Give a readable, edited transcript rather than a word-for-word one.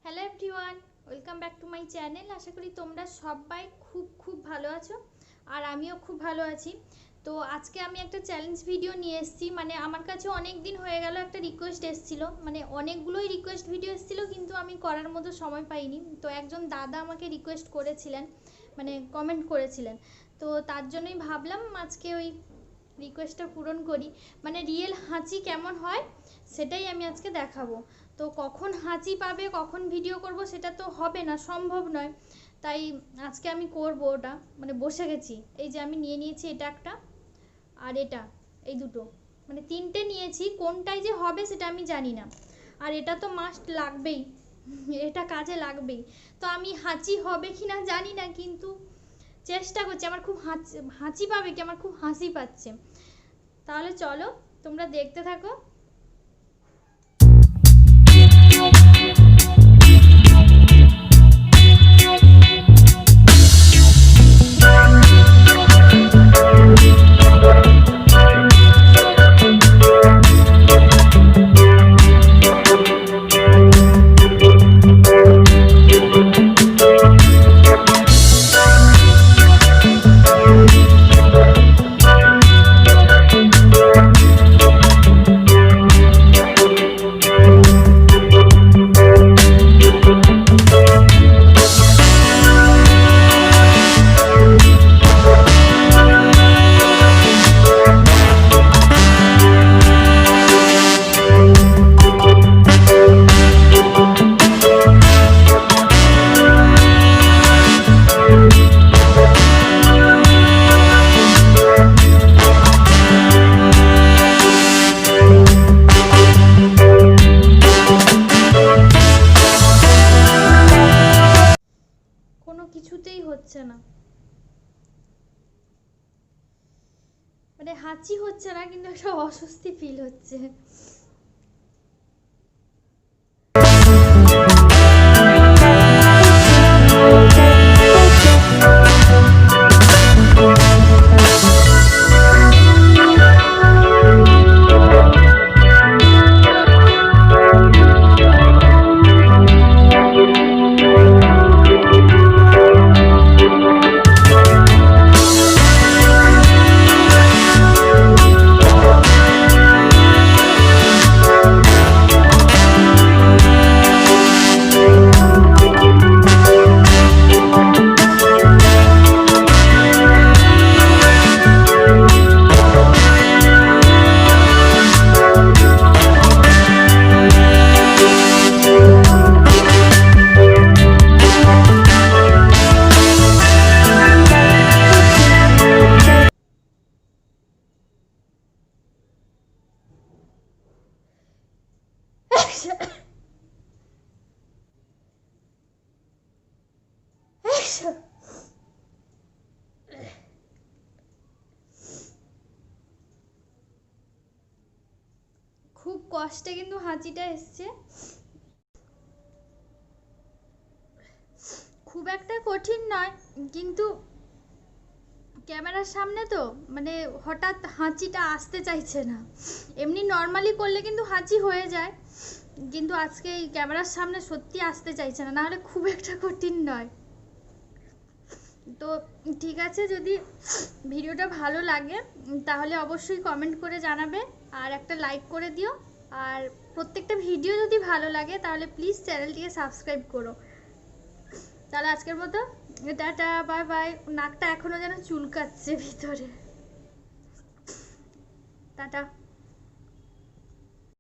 Hello everyone, welcome back to my channel. আশা করি তোমরা সবাই খুব ভালো আছো আর আমিও খুব ভালো আছি। তো আজকে আমি একটা চ্যালেঞ্জ ভিডিও নিয়ে এসেছি। মানে আমার কাছে অনেক দিন হয়ে গেল একটা রিকোয়েস্ট এসেছিলো, মানে অনেকগুলোই রিকোয়েস্ট ভিডিও এসেছিলো কিন্তু আমি করার মতো সময় পাইনি। তো একজন দাদা আমাকে রিকোয়েস্ট করেছিলেন, মানে কমেন্ট করেছিলেন, তো তার জন্যই ভাবলাম আজকে ওই রিকোয়েস্টটা পূরণ করি। মানে রিয়েল হাঁচি কেমন হয় সেটাই আমি আজকে দেখাবো। তো কখন হাঁচি পাবে, কখন ভিডিও করব সেটা তো হবে না, সম্ভব নয়। তাই আজকে আমি করব ওটা, মানে বসে গেছি। এই যে আমি নিয়ে নিয়েছি এটা একটা, আর এটা, এই দুটো, মানে তিনটে নিয়েছি। কোনটাই যে হবে সেটা আমি জানি না, আর এটা তো মাস্ট লাগবেই, এটা কাজে লাগবেই। তো আমি হাঁচি হবে কি না জানি না, কিন্তু চেষ্টা করছি। আমার খুব হাঁচি পাবে কি, আমার খুব হাসি পাচ্ছে। তাহলে চলো তোমরা দেখতে থাকো। কিছুতেই হচ্ছে না, মানে হাঁচি হচ্ছে না কিন্তু একটা অস্বস্তি ফিল হচ্ছে। খুব কষ্টে কিন্তু হাঁচিটা এসছে, খুব একটা কঠিন নয়, কিন্তু ক্যামেরার সামনে তো মানে হঠাৎ হাঁচিটা আসতে চাইছে না। এমনি নর্মালি করলে কিন্তু হাঁচি হয়ে যায়, কিন্তু আজকে এই ক্যামেরার সামনে সত্যি আসতে চাইছে না, নাহলে খুব একটা কঠিন নয়। তো ঠিক আছে, যদি ভিডিওটা ভালো লাগে তাহলে অবশ্যই কমেন্ট করে জানাবে আর একটা লাইক করে দিও। আর প্রত্যেকটা ভিডিও যদি ভালো লাগে তাহলে প্লিজ চ্যানেলটিকে সাবস্ক্রাইব করো। তাহলে আজকের মতো টাটা, বাই বাই। নাকটা এখনো যেন চুলকাচ্ছে ভিতরে। টাটা।